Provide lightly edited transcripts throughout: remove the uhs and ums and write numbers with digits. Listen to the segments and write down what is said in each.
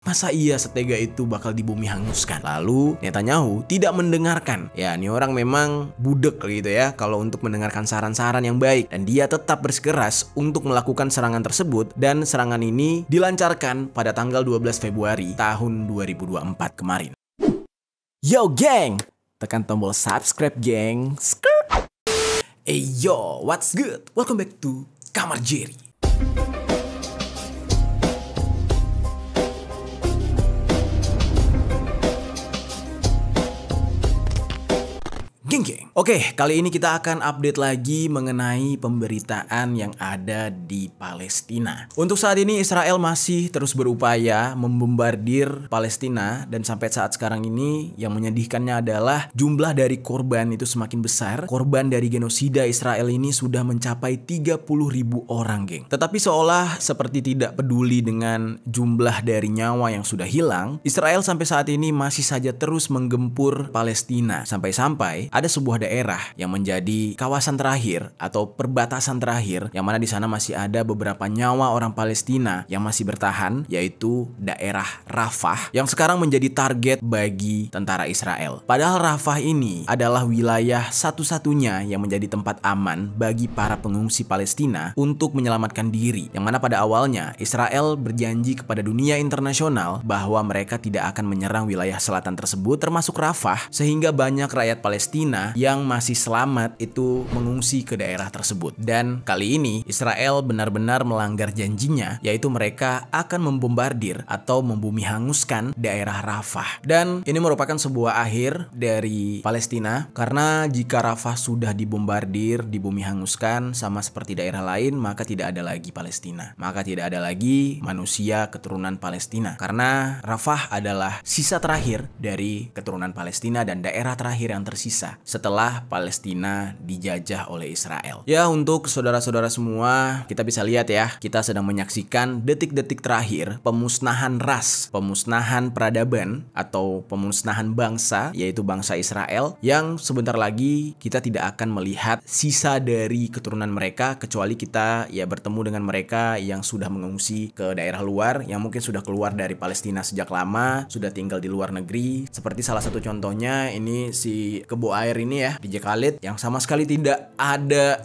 Masa iya setega itu bakal dibumi hanguskan? Lalu Netanyahu tidak mendengarkan. Ya, ini orang memang budek gitu ya kalau untuk mendengarkan saran-saran yang baik. Dan dia tetap bersikeras untuk melakukan serangan tersebut. Dan serangan ini dilancarkan pada tanggal 12 Februari tahun 2024 kemarin. Yo geng! Tekan tombol subscribe geng. Hey yo, what's good? Welcome back to Kamar Jerry. Geng. Oke, kali ini kita akan update lagi mengenai pemberitaan yang ada di Palestina. Untuk saat ini Israel masih terus berupaya membombardir Palestina dan sampai saat sekarang ini yang menyedihkannya adalah jumlah dari korban itu semakin besar. Korban dari genosida Israel ini sudah mencapai 30.000 orang, geng. Tetapi seolah seperti tidak peduli dengan jumlah dari nyawa yang sudah hilang, Israel sampai saat ini masih saja terus menggempur Palestina. Sampai-sampai ada sebuah daerah yang menjadi kawasan terakhir atau perbatasan terakhir yang mana di sana masih ada beberapa nyawa orang Palestina yang masih bertahan, yaitu daerah Rafah yang sekarang menjadi target bagi tentara Israel. Padahal Rafah ini adalah wilayah satu-satunya yang menjadi tempat aman bagi para pengungsi Palestina untuk menyelamatkan diri, yang mana pada awalnya Israel berjanji kepada dunia internasional bahwa mereka tidak akan menyerang wilayah selatan tersebut termasuk Rafah, sehingga banyak rakyat Palestina yang masih selamat itu mengungsi ke daerah tersebut. Dan kali ini Israel benar-benar melanggar janjinya, yaitu mereka akan membombardir atau membumi hanguskan daerah Rafah. Dan ini merupakan sebuah akhir dari Palestina, karena jika Rafah sudah dibombardir, dibumi hanguskan sama seperti daerah lain, maka tidak ada lagi Palestina. Maka tidak ada lagi manusia keturunan Palestina, karena Rafah adalah sisa terakhir dari keturunan Palestina dan daerah terakhir yang tersisa setelah Palestina dijajah oleh Israel. Ya, untuk saudara-saudara semua, kita bisa lihat ya, kita sedang menyaksikan detik-detik terakhir pemusnahan ras, pemusnahan peradaban atau pemusnahan bangsa, yaitu bangsa Israel, yang sebentar lagi kita tidak akan melihat sisa dari keturunan mereka, kecuali kita ya bertemu dengan mereka yang sudah mengungsi ke daerah luar, yang mungkin sudah keluar dari Palestina sejak lama, sudah tinggal di luar negeri. Seperti salah satu contohnya ini si Kebo Air ini ya, DJ Khalid, yang sama sekali tidak ada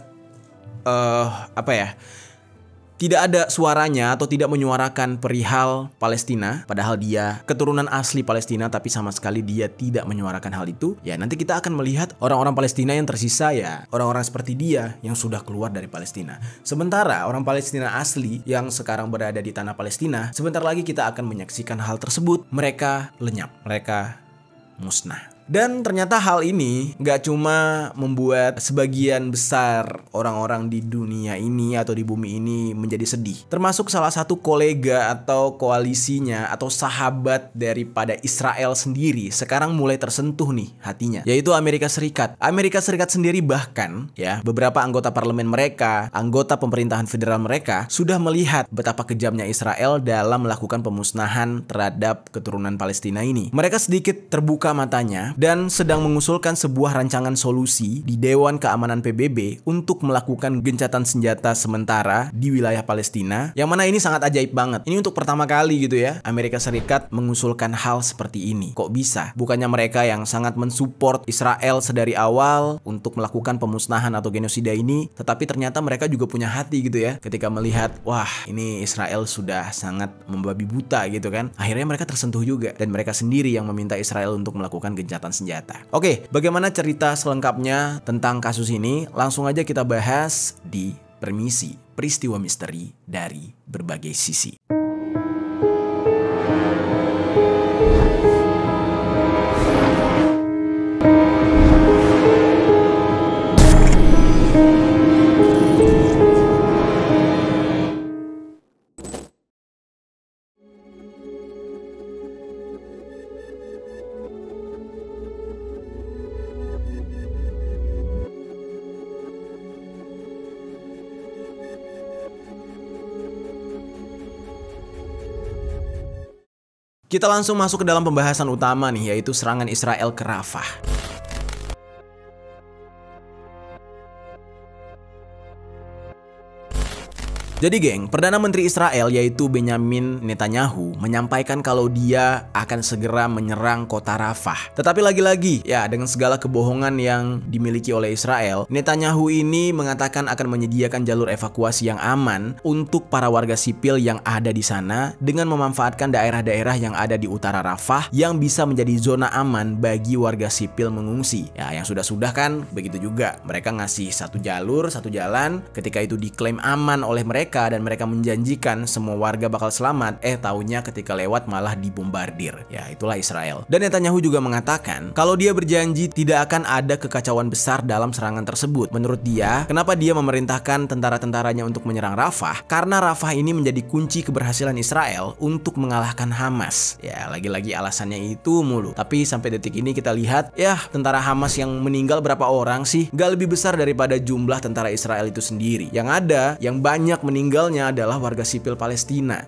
tidak ada suaranya atau tidak menyuarakan perihal Palestina, padahal dia keturunan asli Palestina, tapi sama sekali dia tidak menyuarakan hal itu. Ya, nanti kita akan melihat orang-orang Palestina yang tersisa, ya orang-orang seperti dia yang sudah keluar dari Palestina. Sementara orang Palestina asli yang sekarang berada di tanah Palestina, sebentar lagi kita akan menyaksikan hal tersebut. Mereka lenyap, mereka musnah. Dan ternyata hal ini gak cuma membuat sebagian besar orang-orang di dunia ini atau di bumi ini menjadi sedih, termasuk salah satu kolega atau koalisinya atau sahabat daripada Israel sendiri sekarang mulai tersentuh nih hatinya, yaitu Amerika Serikat. Amerika Serikat sendiri bahkan ya, beberapa anggota parlemen mereka, anggota pemerintahan federal mereka sudah melihat betapa kejamnya Israel dalam melakukan pemusnahan terhadap keturunan Palestina ini. Mereka sedikit terbuka matanya dan sedang mengusulkan sebuah rancangan solusi di Dewan Keamanan PBB untuk melakukan gencatan senjata sementara di wilayah Palestina, yang mana ini sangat ajaib banget. Ini untuk pertama kali gitu ya, Amerika Serikat mengusulkan hal seperti ini. Kok bisa? Bukannya mereka yang sangat mensupport Israel sedari awal untuk melakukan pemusnahan atau genosida ini, tetapi ternyata mereka juga punya hati gitu ya, ketika melihat, wah ini Israel sudah sangat membabi buta gitu kan. Akhirnya mereka tersentuh juga, dan mereka sendiri yang meminta Israel untuk melakukan gencatan senjata. Oke, bagaimana cerita selengkapnya tentang kasus ini? Langsung aja kita bahas di Permisi, peristiwa misteri dari berbagai sisi. Kita langsung masuk ke dalam pembahasan utama nih, yaitu serangan Israel ke Rafah. Jadi geng, Perdana Menteri Israel yaitu Benyamin Netanyahu menyampaikan kalau dia akan segera menyerang kota Rafah. Tetapi lagi-lagi, ya dengan segala kebohongan yang dimiliki oleh Israel, Netanyahu ini mengatakan akan menyediakan jalur evakuasi yang aman untuk para warga sipil yang ada di sana dengan memanfaatkan daerah-daerah yang ada di utara Rafah yang bisa menjadi zona aman bagi warga sipil mengungsi. Ya, yang sudah-sudah kan begitu juga. Mereka ngasih satu jalur, satu jalan, ketika itu diklaim aman oleh mereka dan mereka menjanjikan semua warga bakal selamat, taunya ketika lewat malah dibombardir. Ya, itulah Israel. Dan Netanyahu juga mengatakan kalau dia berjanji tidak akan ada kekacauan besar dalam serangan tersebut. Menurut dia, kenapa dia memerintahkan tentara-tentaranya untuk menyerang Rafah? Karena Rafah ini menjadi kunci keberhasilan Israel untuk mengalahkan Hamas. Ya, lagi-lagi alasannya itu mulu. Tapi sampai detik ini kita lihat, ya tentara Hamas yang meninggal berapa orang sih? Gak lebih besar daripada jumlah tentara Israel itu sendiri. Yang ada, yang banyak meninggalnya adalah warga sipil Palestina.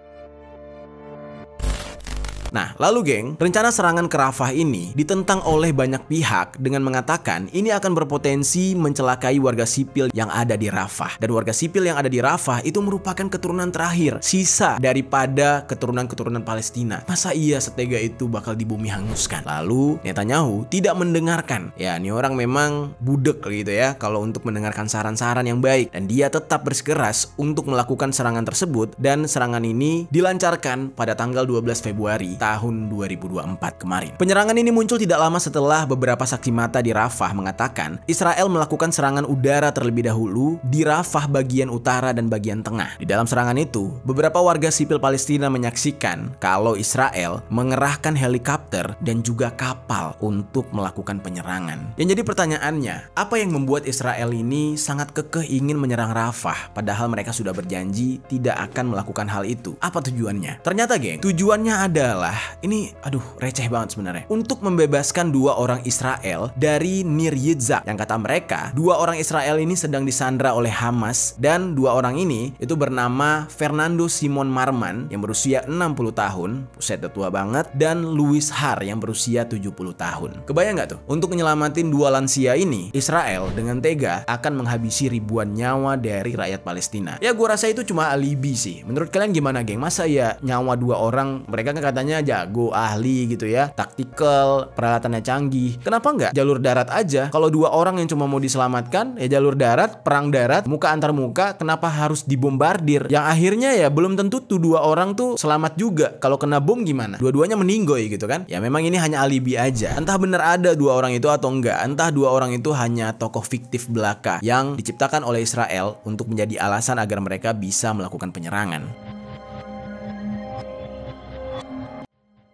Nah, lalu geng, rencana serangan ke Rafah ini ditentang oleh banyak pihak dengan mengatakan ini akan berpotensi mencelakai warga sipil yang ada di Rafah. Dan warga sipil yang ada di Rafah itu merupakan keturunan terakhir, sisa daripada keturunan-keturunan Palestina. Masa iya setega itu bakal dibumi hanguskan? Lalu Netanyahu tidak mendengarkan. Ya, ini orang memang budek gitu ya kalau untuk mendengarkan saran-saran yang baik. Dan dia tetap bersikeras untuk melakukan serangan tersebut. Dan serangan ini dilancarkan pada tanggal 12 Februari tahun 2024 kemarin. Penyerangan ini muncul tidak lama setelah beberapa saksi mata di Rafah mengatakan Israel melakukan serangan udara terlebih dahulu di Rafah bagian utara dan bagian tengah. Di dalam serangan itu, beberapa warga sipil Palestina menyaksikan kalau Israel mengerahkan helikopter dan juga kapal untuk melakukan penyerangan. Yang jadi pertanyaannya, apa yang membuat Israel ini sangat kekeh ingin menyerang Rafah padahal mereka sudah berjanji tidak akan melakukan hal itu? Apa tujuannya? Ternyata geng, tujuannya adalah ini receh banget sebenarnya. Untuk membebaskan 2 orang Israel dari Nir Yitzhak. Yang kata mereka, 2 orang Israel ini sedang disandra oleh Hamas dan 2 orang ini itu bernama Fernando Simon Marman yang berusia 60 tahun, buset tua banget, dan Louis Har yang berusia 70 tahun. Kebayang nggak tuh? Untuk menyelamatin 2 lansia ini, Israel dengan tega akan menghabisi ribuan nyawa dari rakyat Palestina. Ya gua rasa itu cuma alibi sih. Menurut kalian gimana geng? Masa ya nyawa 2 orang, mereka kan katanya jago, ahli gitu ya, taktikal, peralatannya canggih. Kenapa nggak jalur darat aja? Kalau 2 orang yang cuma mau diselamatkan, ya jalur darat, perang darat, muka antar muka, kenapa harus dibombardir? Yang akhirnya ya belum tentu tuh 2 orang tuh selamat juga. Kalau kena bom gimana? Dua-duanya meninggoy gitu kan? Ya memang ini hanya alibi aja. Entah bener ada 2 orang itu atau enggak, entah 2 orang itu hanya tokoh fiktif belaka yang diciptakan oleh Israel untuk menjadi alasan agar mereka bisa melakukan penyerangan.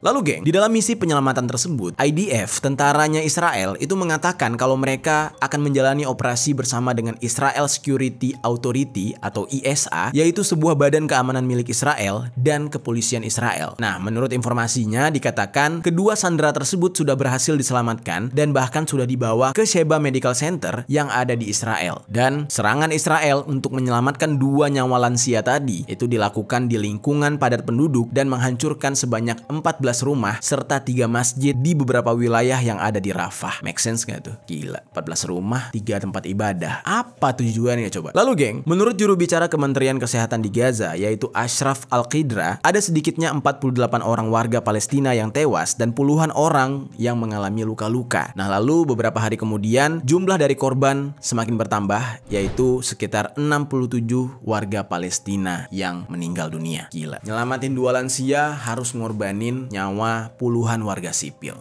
Lalu geng, di dalam misi penyelamatan tersebut, IDF, tentaranya Israel, itu mengatakan kalau mereka akan menjalani operasi bersama dengan Israel Security Authority atau ISA, yaitu sebuah badan keamanan milik Israel dan kepolisian Israel. Nah, menurut informasinya dikatakan kedua sandera tersebut sudah berhasil diselamatkan dan bahkan sudah dibawa ke Sheba Medical Center yang ada di Israel. Dan serangan Israel untuk menyelamatkan 2 nyawa lansia tadi itu dilakukan di lingkungan padat penduduk dan menghancurkan sebanyak 14 rumah serta 3 masjid di beberapa wilayah yang ada di Rafah. Make sense gak tuh? Gila, 14 rumah, 3 tempat ibadah. Apa tujuannya coba? Lalu geng, menurut juru bicara Kementerian Kesehatan di Gaza yaitu Ashraf Al-Qidra, ada sedikitnya 48 orang warga Palestina yang tewas dan puluhan orang yang mengalami luka-luka. Nah, lalu beberapa hari kemudian jumlah dari korban semakin bertambah yaitu sekitar 67 warga Palestina yang meninggal dunia. Gila. Nyelamatin 2 lansia harus ngorbanin nyawa puluhan warga sipil.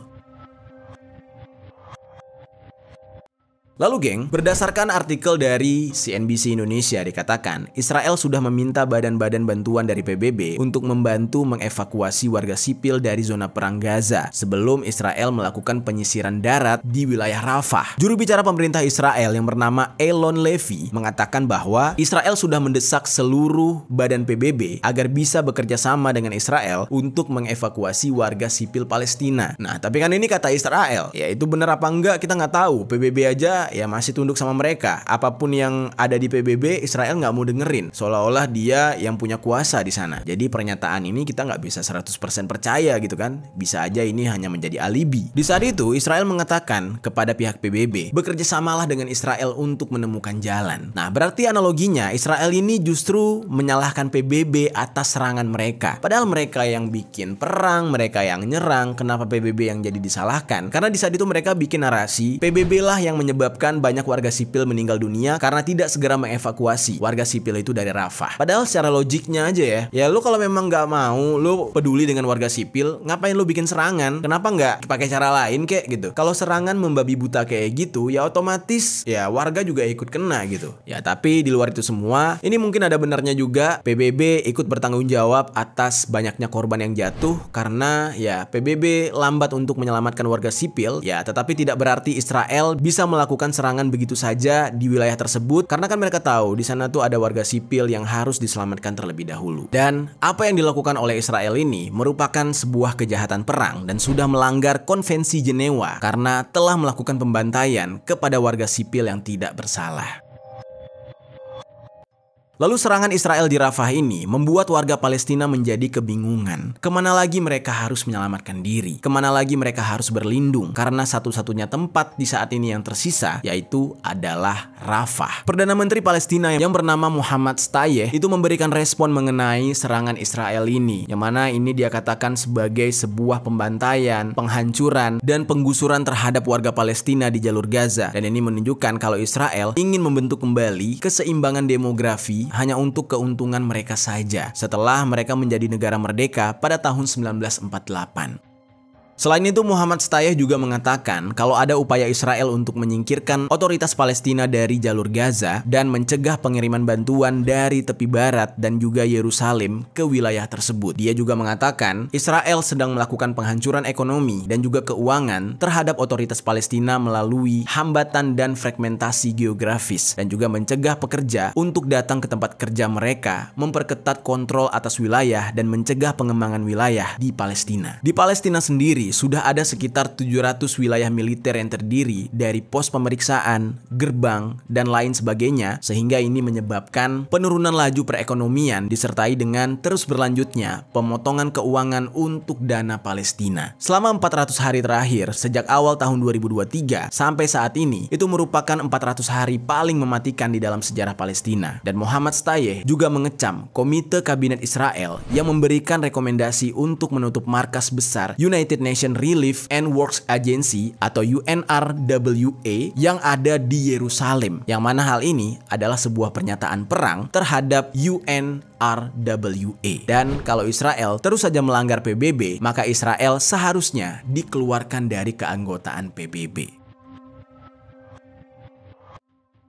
Lalu geng, berdasarkan artikel dari CNBC Indonesia dikatakan Israel sudah meminta badan-badan bantuan dari PBB untuk membantu mengevakuasi warga sipil dari zona perang Gaza sebelum Israel melakukan penyisiran darat di wilayah Rafah. Juru bicara pemerintah Israel yang bernama Eylon Levy mengatakan bahwa Israel sudah mendesak seluruh badan PBB agar bisa bekerja sama dengan Israel untuk mengevakuasi warga sipil Palestina. Nah, tapi kan ini kata Israel, ya itu benar apa enggak kita nggak tahu. PBB aja ya masih tunduk sama mereka. Apapun yang ada di PBB, Israel nggak mau dengerin. Seolah-olah dia yang punya kuasa di sana. Jadi pernyataan ini kita nggak bisa 100% percaya gitu kan. Bisa aja ini hanya menjadi alibi. Di saat itu Israel mengatakan kepada pihak PBB, bekerja samalah dengan Israel untuk menemukan jalan. Nah, berarti analoginya Israel ini justru menyalahkan PBB atas serangan mereka. Padahal mereka yang bikin perang, mereka yang nyerang, kenapa PBB yang jadi disalahkan? Karena di saat itu mereka bikin narasi PBB lah yang menyebabkan banyak warga sipil meninggal dunia karena tidak segera mengevakuasi warga sipil itu dari Rafah. Padahal secara logiknya aja ya lu kalau memang nggak mau, lu peduli dengan warga sipil, ngapain lu bikin serangan? Kenapa nggak pakai cara lain kek gitu? Kalau serangan membabi buta kayak gitu, ya otomatis ya warga juga ikut kena gitu. Ya tapi di luar itu semua, ini mungkin ada benarnya juga PBB ikut bertanggung jawab atas banyaknya korban yang jatuh karena ya PBB lambat untuk menyelamatkan warga sipil, ya tetapi tidak berarti Israel bisa melakukan serangan begitu saja di wilayah tersebut karena kan mereka tahu di sana tuh ada warga sipil yang harus diselamatkan terlebih dahulu. Dan apa yang dilakukan oleh Israel ini merupakan sebuah kejahatan perang dan sudah melanggar Konvensi Jenewa karena telah melakukan pembantaian kepada warga sipil yang tidak bersalah. Lalu serangan Israel di Rafah ini membuat warga Palestina menjadi kebingungan. Kemana lagi mereka harus menyelamatkan diri? Kemana lagi mereka harus berlindung? Karena satu-satunya tempat di saat ini yang tersisa yaitu adalah Rafah. Perdana Menteri Palestina yang bernama Muhammad Shtayyeh itu memberikan respon mengenai serangan Israel ini. Yang mana ini dia katakan sebagai sebuah pembantaian, penghancuran, dan penggusuran terhadap warga Palestina di jalur Gaza. Dan ini menunjukkan kalau Israel ingin membentuk kembali keseimbangan demografi hanya untuk keuntungan mereka saja setelah mereka menjadi negara merdeka pada tahun 1948. Selain itu, Muhammad Shtayyeh juga mengatakan kalau ada upaya Israel untuk menyingkirkan otoritas Palestina dari jalur Gaza dan mencegah pengiriman bantuan dari tepi barat dan juga Yerusalem ke wilayah tersebut. Dia juga mengatakan Israel sedang melakukan penghancuran ekonomi dan juga keuangan terhadap otoritas Palestina melalui hambatan dan fragmentasi geografis dan juga mencegah pekerja untuk datang ke tempat kerja mereka, memperketat kontrol atas wilayah dan mencegah pengembangan wilayah di Palestina. Di Palestina sendiri sudah ada sekitar 700 wilayah militer yang terdiri dari pos pemeriksaan, gerbang, dan lain sebagainya, sehingga ini menyebabkan penurunan laju perekonomian disertai dengan terus berlanjutnya pemotongan keuangan untuk dana Palestina. Selama 400 hari terakhir, sejak awal tahun 2023 sampai saat ini, itu merupakan 400 hari paling mematikan di dalam sejarah Palestina. Dan Muhammad Shtayyeh juga mengecam Komite Kabinet Israel yang memberikan rekomendasi untuk menutup markas besar United Nations Relief and Works Agency atau UNRWA yang ada di Yerusalem, yang mana hal ini adalah sebuah pernyataan perang terhadap UNRWA. Dan kalau Israel terus saja melanggar PBB, maka Israel seharusnya dikeluarkan dari keanggotaan PBB.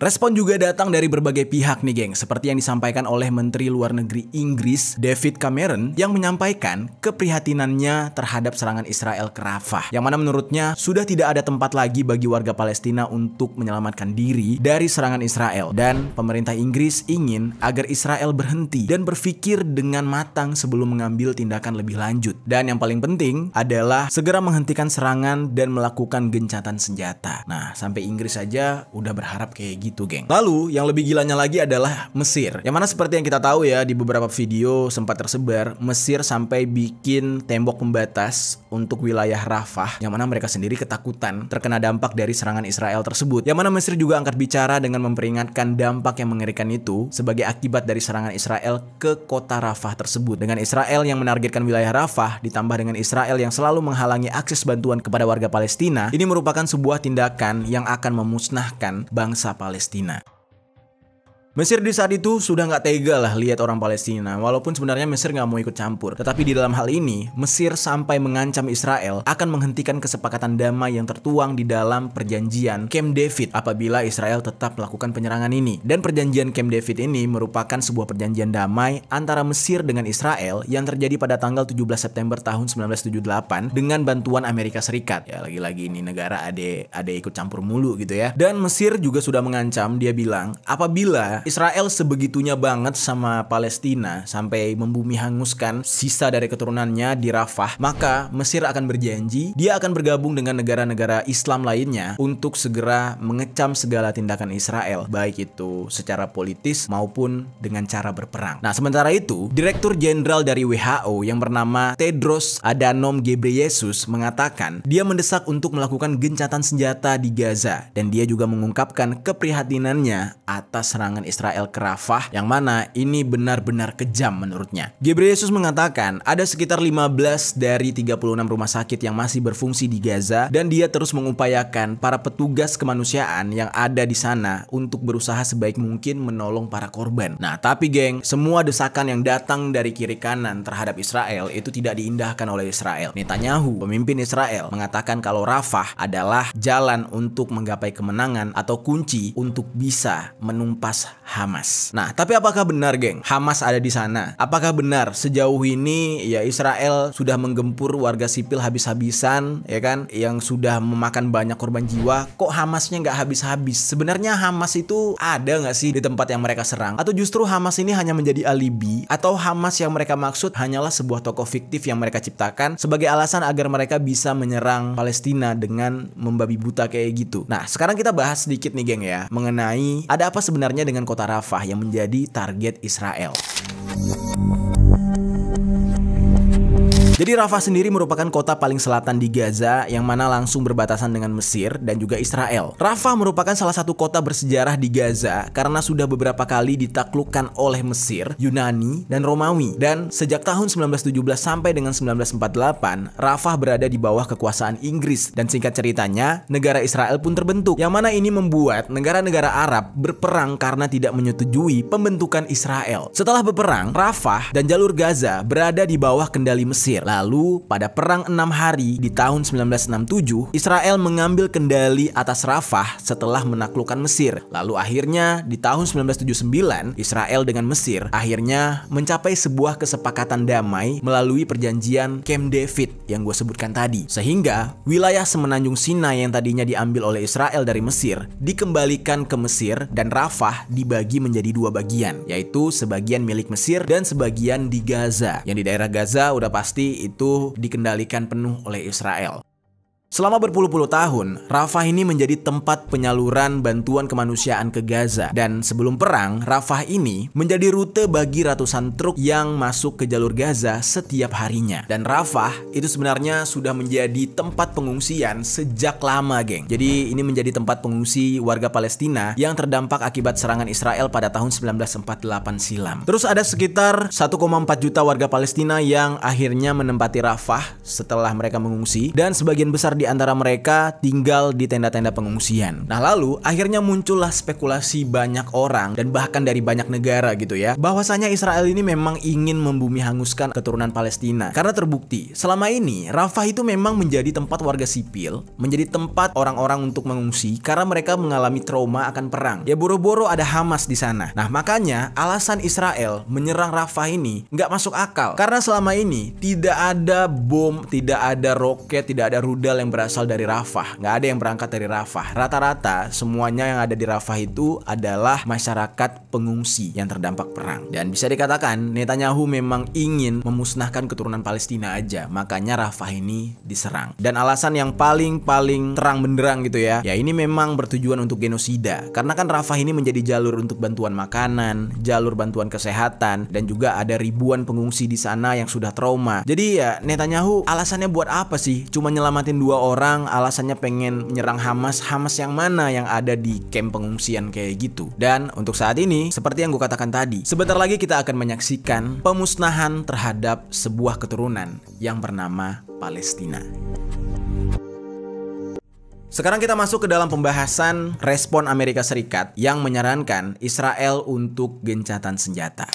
Respon juga datang dari berbagai pihak nih geng, seperti yang disampaikan oleh Menteri Luar Negeri Inggris David Cameron yang menyampaikan keprihatinannya terhadap serangan Israel ke Rafah, yang mana menurutnya sudah tidak ada tempat lagi bagi warga Palestina untuk menyelamatkan diri dari serangan Israel, dan pemerintah Inggris ingin agar Israel berhenti dan berpikir dengan matang sebelum mengambil tindakan lebih lanjut, dan yang paling penting adalah segera menghentikan serangan dan melakukan gencatan senjata. Nah, sampai Inggris saja udah berharap kayak gitu geng. Lalu yang lebih gilanya lagi adalah Mesir, yang mana seperti yang kita tahu ya, di beberapa video sempat tersebar Mesir sampai bikin tembok pembatas untuk wilayah Rafah, yang mana mereka sendiri ketakutan terkena dampak dari serangan Israel tersebut, yang mana Mesir juga angkat bicara dengan memperingatkan dampak yang mengerikan itu sebagai akibat dari serangan Israel ke kota Rafah tersebut. Dengan Israel yang menargetkan wilayah Rafah ditambah dengan Israel yang selalu menghalangi akses bantuan kepada warga Palestina, ini merupakan sebuah tindakan yang akan memusnahkan bangsa Palestina. Mesir di saat itu sudah nggak tega lah lihat orang Palestina, walaupun sebenarnya Mesir nggak mau ikut campur. Tetapi di dalam hal ini, Mesir sampai mengancam Israel akan menghentikan kesepakatan damai yang tertuang di dalam perjanjian Camp David apabila Israel tetap melakukan penyerangan ini. Dan perjanjian Camp David ini merupakan sebuah perjanjian damai antara Mesir dengan Israel yang terjadi pada tanggal 17 September tahun 1978 dengan bantuan Amerika Serikat. Ya lagi-lagi ini negara ade ikut campur mulu gitu ya. Dan Mesir juga sudah mengancam, dia bilang apabila Israel sebegitunya banget sama Palestina sampai membumi hanguskan sisa dari keturunannya di Rafah, maka Mesir akan berjanji dia akan bergabung dengan negara-negara Islam lainnya untuk segera mengecam segala tindakan Israel, baik itu secara politis maupun dengan cara berperang. Nah, sementara itu, Direktur Jenderal dari WHO yang bernama Tedros Adhanom Ghebreyesus mengatakan dia mendesak untuk melakukan gencatan senjata di Gaza, dan dia juga mengungkapkan keprihatinannya atas serangan Israel ke Rafah yang mana ini benar-benar kejam menurutnya. Ghebreyesus mengatakan ada sekitar 15 dari 36 rumah sakit yang masih berfungsi di Gaza, dan dia terus mengupayakan para petugas kemanusiaan yang ada di sana untuk berusaha sebaik mungkin menolong para korban. Nah, tapi geng, semua desakan yang datang dari kiri kanan terhadap Israel itu tidak diindahkan oleh Israel. Netanyahu, pemimpin Israel, mengatakan kalau Rafah adalah jalan untuk menggapai kemenangan atau kunci untuk bisa menumpas Hamas. Nah, tapi apakah benar, geng, Hamas ada di sana? Apakah benar sejauh ini ya Israel sudah menggempur warga sipil habis-habisan, ya kan, yang sudah memakan banyak korban jiwa? Kok Hamasnya nggak habis-habis? Sebenarnya Hamas itu ada nggak sih di tempat yang mereka serang? Atau justru Hamas ini hanya menjadi alibi? Atau Hamas yang mereka maksud hanyalah sebuah tokoh fiktif yang mereka ciptakan sebagai alasan agar mereka bisa menyerang Palestina dengan membabi buta kayak gitu? Nah, sekarang kita bahas sedikit nih, geng, ya, mengenai ada apa sebenarnya dengan kota Rafah yang menjadi target Israel. Jadi Rafah sendiri merupakan kota paling selatan di Gaza yang mana langsung berbatasan dengan Mesir dan juga Israel. Rafah merupakan salah satu kota bersejarah di Gaza karena sudah beberapa kali ditaklukkan oleh Mesir, Yunani, dan Romawi. Dan sejak tahun 1917 sampai dengan 1948, Rafah berada di bawah kekuasaan Inggris. Dan singkat ceritanya, negara Israel pun terbentuk. Yang mana ini membuat negara-negara Arab berperang karena tidak menyetujui pembentukan Israel. Setelah berperang, Rafah dan jalur Gaza berada di bawah kendali Mesir. Lalu, pada Perang 6 Hari di tahun 1967, Israel mengambil kendali atas Rafah setelah menaklukkan Mesir. Lalu akhirnya, di tahun 1979, Israel dengan Mesir akhirnya mencapai sebuah kesepakatan damai melalui perjanjian Camp David yang gue sebutkan tadi. Sehingga, wilayah semenanjung Sinai yang tadinya diambil oleh Israel dari Mesir, dikembalikan ke Mesir dan Rafah dibagi menjadi dua bagian, yaitu sebagian milik Mesir dan sebagian di Gaza. Yang di daerah Gaza udah pasti itu dikendalikan penuh oleh Israel. Selama berpuluh-puluh tahun, Rafah ini menjadi tempat penyaluran bantuan kemanusiaan ke Gaza. Dan sebelum perang, Rafah ini menjadi rute bagi ratusan truk yang masuk ke jalur Gaza setiap harinya. Dan Rafah itu sebenarnya sudah menjadi tempat pengungsian sejak lama, geng. Jadi ini menjadi tempat pengungsi warga Palestina yang terdampak akibat serangan Israel pada tahun 1948 silam. Terus ada sekitar 1,4 juta warga Palestina yang akhirnya menempati Rafah setelah mereka mengungsi. Dan sebagian besar di antara mereka tinggal di tenda-tenda pengungsian. Nah, lalu akhirnya muncullah spekulasi banyak orang dan bahkan dari banyak negara gitu ya, bahwasanya Israel ini memang ingin membumi hanguskan keturunan Palestina. Karena terbukti selama ini Rafah itu memang menjadi tempat warga sipil, menjadi tempat orang-orang untuk mengungsi karena mereka mengalami trauma akan perang. Ya boro-boro ada Hamas di sana. Nah, makanya alasan Israel menyerang Rafah ini nggak masuk akal. Karena selama ini tidak ada bom, tidak ada roket, tidak ada rudal yang berasal dari Rafah. Nggak ada yang berangkat dari Rafah. Rata-rata semuanya yang ada di Rafah itu adalah masyarakat pengungsi yang terdampak perang. Dan bisa dikatakan Netanyahu memang ingin memusnahkan keturunan Palestina aja. Makanya Rafah ini diserang. Dan alasan yang paling terang benderang gitu ya, ya ini memang bertujuan untuk genosida. Karena kan Rafah ini menjadi jalur untuk bantuan makanan, jalur bantuan kesehatan, dan juga ada ribuan pengungsi di sana yang sudah trauma. Jadi ya Netanyahu alasannya buat apa sih? Cuma nyelamatin dua orang, alasannya pengen menyerang Hamas. Hamas yang mana yang ada di camp pengungsian kayak gitu. Dan untuk saat ini, seperti yang gue katakan tadi, sebentar lagi kita akan menyaksikan pemusnahan terhadap sebuah keturunan yang bernama Palestina. Sekarang kita masuk ke dalam pembahasan respon Amerika Serikat yang menyarankan Israel untuk gencatan senjata.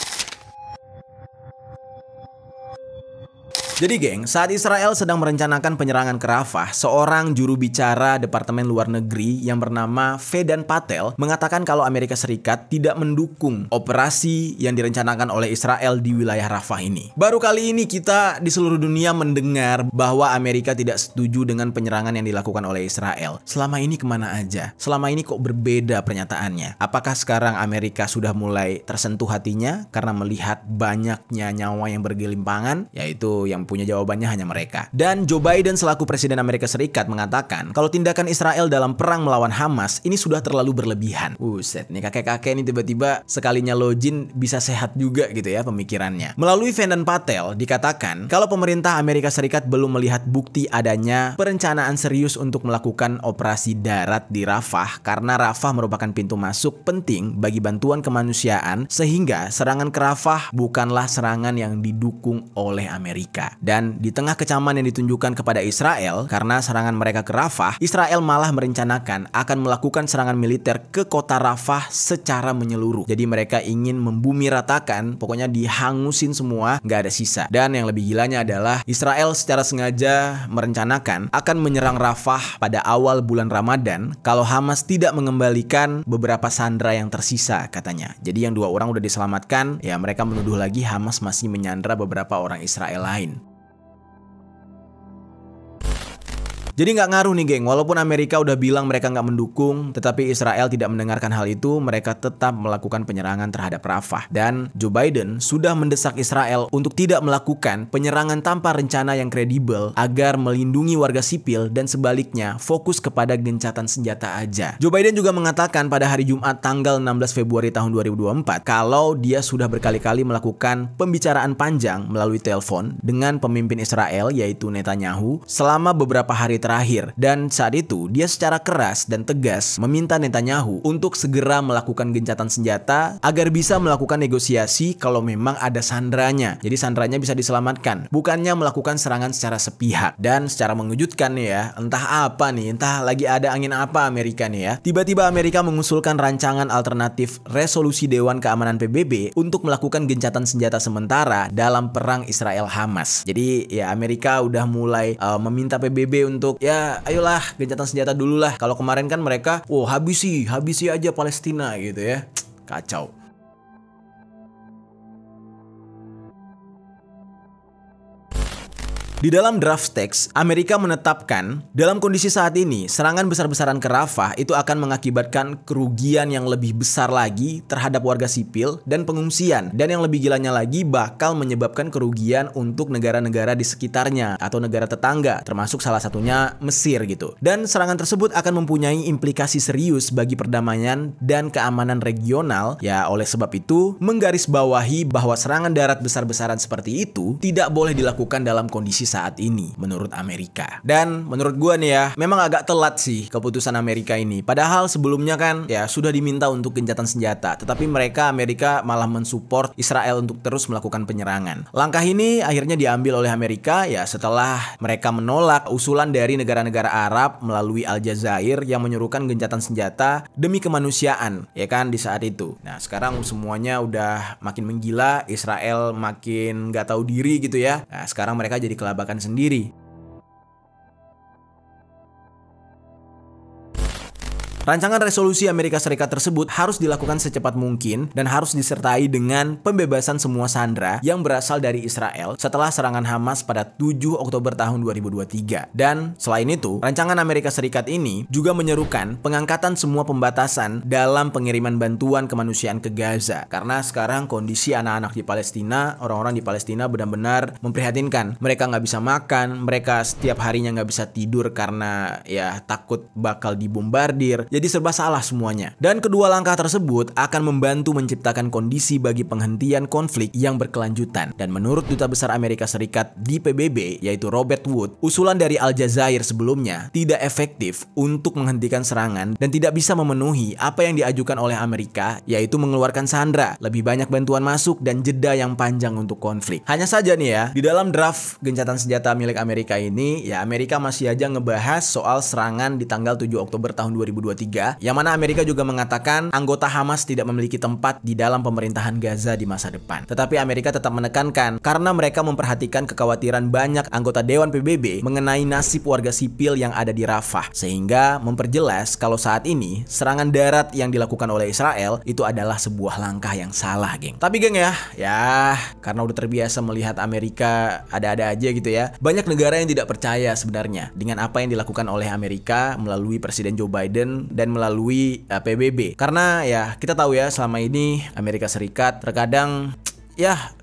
Jadi geng, saat Israel sedang merencanakan penyerangan ke Rafah, seorang juru bicara Departemen Luar Negeri yang bernama Vedant Patel mengatakan kalau Amerika Serikat tidak mendukung operasi yang direncanakan oleh Israel di wilayah Rafah ini. Baru kali ini kita di seluruh dunia mendengar bahwa Amerika tidak setuju dengan penyerangan yang dilakukan oleh Israel. Selama ini kemana aja? Selama ini kok berbeda pernyataannya? Apakah sekarang Amerika sudah mulai tersentuh hatinya karena melihat banyaknya nyawa yang bergelimpangan? Yaitu yang punya jawabannya hanya mereka. Dan Joe Biden selaku Presiden Amerika Serikat mengatakan kalau tindakan Israel dalam perang melawan Hamas ini sudah terlalu berlebihan. Buset, nih kakek-kakek ini tiba-tiba sekalinya login bisa sehat juga gitu ya pemikirannya. Melalui Vedant Patel dikatakan kalau pemerintah Amerika Serikat belum melihat bukti adanya perencanaan serius untuk melakukan operasi darat di Rafah karena Rafah merupakan pintu masuk penting bagi bantuan kemanusiaan sehingga serangan ke Rafah bukanlah serangan yang didukung oleh Amerika. Dan di tengah kecaman yang ditunjukkan kepada Israel karena serangan mereka ke Rafah, Israel malah merencanakan akan melakukan serangan militer ke kota Rafah secara menyeluruh. Jadi mereka ingin membumi ratakan, pokoknya dihangusin semua, nggak ada sisa. Dan yang lebih gilanya adalah Israel secara sengaja merencanakan akan menyerang Rafah pada awal bulan Ramadan kalau Hamas tidak mengembalikan beberapa sandera yang tersisa katanya. Jadi yang 2 orang udah diselamatkan, ya mereka menuduh lagi Hamas masih menyandra beberapa orang Israel lain. Jadi nggak ngaruh nih geng, walaupun Amerika udah bilang mereka nggak mendukung, tetapi Israel tidak mendengarkan hal itu, mereka tetap melakukan penyerangan terhadap Rafah. Dan Joe Biden sudah mendesak Israel untuk tidak melakukan penyerangan tanpa rencana yang kredibel agar melindungi warga sipil dan sebaliknya fokus kepada gencatan senjata aja. Joe Biden juga mengatakan pada hari Jumat tanggal 16 Februari tahun 2024 kalau dia sudah berkali-kali melakukan pembicaraan panjang melalui telepon dengan pemimpin Israel yaitu Netanyahu selama beberapa hari terakhir, dan saat itu dia secara keras dan tegas meminta Netanyahu untuk segera melakukan gencatan senjata agar bisa melakukan negosiasi kalau memang ada sandranya. Jadi sandranya bisa diselamatkan, bukannya melakukan serangan secara sepihak. Dan secara mengejutkan nih ya, entah apa nih, entah lagi ada angin apa Amerika nih ya, tiba-tiba Amerika mengusulkan rancangan alternatif resolusi Dewan Keamanan PBB untuk melakukan gencatan senjata sementara dalam perang Israel-Hamas. Jadi ya Amerika udah mulai meminta PBB untuk ya ayolah gencatan senjata dulu lah. Kalau kemarin kan mereka habisi aja Palestina gitu ya. Kacau. Di dalam draft text, Amerika menetapkan dalam kondisi saat ini, serangan besar-besaran ke Rafah itu akan mengakibatkan kerugian yang lebih besar lagi terhadap warga sipil dan pengungsian. Dan yang lebih gilanya lagi bakal menyebabkan kerugian untuk negara-negara di sekitarnya atau negara tetangga, termasuk salah satunya Mesir gitu. Dan serangan tersebut akan mempunyai implikasi serius bagi perdamaian dan keamanan regional. Ya oleh sebab itu, menggarisbawahi bahwa serangan darat besar-besaran seperti itu tidak boleh dilakukan dalam kondisi saat ini menurut Amerika. Dan menurut gua nih ya, memang agak telat sih keputusan Amerika ini. Padahal sebelumnya kan ya sudah diminta untuk gencatan senjata, tetapi Amerika malah mensupport Israel untuk terus melakukan penyerangan. Langkah ini akhirnya diambil oleh Amerika ya setelah mereka menolak usulan dari negara-negara Arab melalui Aljazair yang menyuruhkan gencatan senjata demi kemanusiaan ya kan di saat itu. Nah, sekarang semuanya udah makin menggila, Israel makin nggak tahu diri gitu ya. Nah, sekarang mereka jadi kelabakan sendiri. Rancangan resolusi Amerika Serikat tersebut harus dilakukan secepat mungkin dan harus disertai dengan pembebasan semua sandera yang berasal dari Israel setelah serangan Hamas pada 7 Oktober tahun 2023. Dan selain itu, rancangan Amerika Serikat ini juga menyerukan pengangkatan semua pembatasan dalam pengiriman bantuan kemanusiaan ke Gaza. Karena sekarang kondisi anak-anak di Palestina, orang-orang di Palestina benar-benar memprihatinkan. Mereka nggak bisa makan, mereka setiap harinya nggak bisa tidur karena ya takut bakal dibombardir. Jadi serba salah semuanya. Dan kedua langkah tersebut akan membantu menciptakan kondisi bagi penghentian konflik yang berkelanjutan. Dan menurut Duta Besar Amerika Serikat di PBB, yaitu Robert Wood, usulan dari Aljazair sebelumnya tidak efektif untuk menghentikan serangan dan tidak bisa memenuhi apa yang diajukan oleh Amerika, yaitu mengeluarkan sandera, lebih banyak bantuan masuk, dan jeda yang panjang untuk konflik. Hanya saja nih ya, di dalam draft gencatan senjata milik Amerika ini, ya Amerika masih aja ngebahas soal serangan di tanggal 7 Oktober tahun 2023. 3, yang mana Amerika juga mengatakan anggota Hamas tidak memiliki tempat di dalam pemerintahan Gaza di masa depan. Tetapi Amerika tetap menekankan karena mereka memperhatikan kekhawatiran banyak anggota Dewan PBB mengenai nasib warga sipil yang ada di Rafah, sehingga memperjelas kalau saat ini serangan darat yang dilakukan oleh Israel itu adalah sebuah langkah yang salah, geng. Tapi geng ya karena udah terbiasa melihat Amerika ada-ada aja gitu ya. Banyak negara yang tidak percaya sebenarnya dengan apa yang dilakukan oleh Amerika melalui Presiden Joe Biden dan melalui PBB. Karena ya kita tahu ya selama ini Amerika Serikat terkadang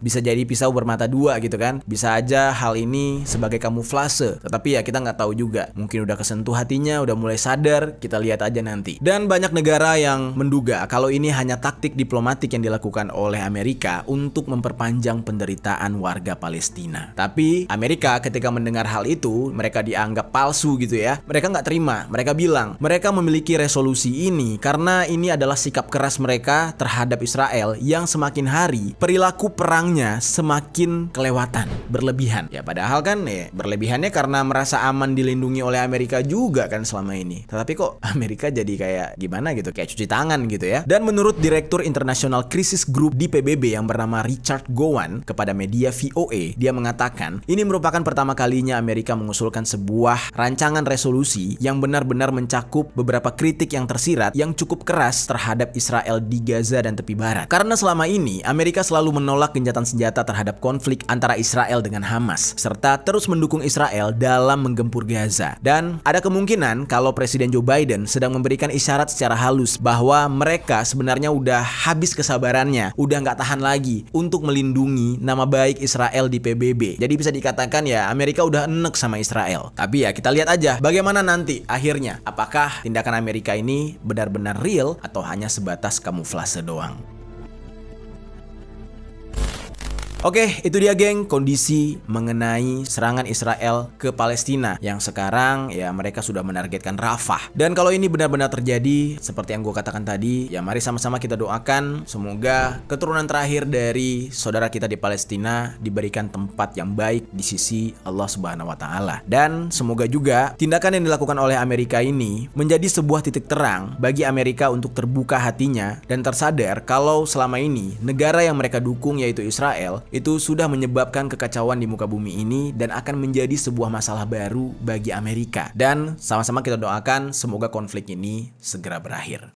bisa jadi pisau bermata dua gitu kan. Bisa aja hal ini sebagai kamuflase, tetapi ya kita nggak tahu juga. Mungkin udah kesentuh hatinya, udah mulai sadar, kita lihat aja nanti. Dan banyak negara yang menduga kalau ini hanya taktik diplomatik yang dilakukan oleh Amerika untuk memperpanjang penderitaan warga Palestina. Tapi Amerika ketika mendengar hal itu, mereka dianggap palsu gitu ya. Mereka nggak terima. Mereka bilang mereka memiliki resolusi ini karena ini adalah sikap keras mereka terhadap Israel yang semakin hari perilaku perangnya semakin kelewatan, berlebihan. Ya padahal kan berlebihannya karena merasa aman dilindungi oleh Amerika juga kan selama ini. Tetapi kok Amerika jadi kayak gimana gitu, kayak cuci tangan gitu ya. Dan menurut Direktur International Crisis Group di PBB yang bernama Richard Gowan kepada media VOA, dia mengatakan ini merupakan pertama kalinya Amerika mengusulkan sebuah rancangan resolusi yang benar-benar mencakup beberapa kritik yang tersirat yang cukup keras terhadap Israel di Gaza dan tepi barat. Karena selama ini Amerika selalu menolak gencatan senjata terhadap konflik antara Israel dengan Hamas, serta terus mendukung Israel dalam menggempur Gaza. Dan ada kemungkinan kalau Presiden Joe Biden sedang memberikan isyarat secara halus bahwa mereka sebenarnya udah habis kesabarannya, udah nggak tahan lagi untuk melindungi nama baik Israel di PBB. Jadi bisa dikatakan ya Amerika udah enek sama Israel. Tapi ya kita lihat aja bagaimana nanti akhirnya. Apakah tindakan Amerika ini benar-benar real atau hanya sebatas kamuflase doang. Oke, itu dia geng kondisi mengenai serangan Israel ke Palestina yang sekarang ya mereka sudah menargetkan Rafah. Dan kalau ini benar-benar terjadi seperti yang gue katakan tadi, ya mari sama-sama kita doakan semoga keturunan terakhir dari saudara kita di Palestina diberikan tempat yang baik di sisi Allah Subhanahu wa taala. Dan semoga juga tindakan yang dilakukan oleh Amerika ini menjadi sebuah titik terang bagi Amerika untuk terbuka hatinya dan tersadar kalau selama ini negara yang mereka dukung yaitu Israel itu sudah menyebabkan kekacauan di muka bumi ini dan akan menjadi sebuah masalah baru bagi Amerika. Dan sama-sama kita doakan semoga konflik ini segera berakhir.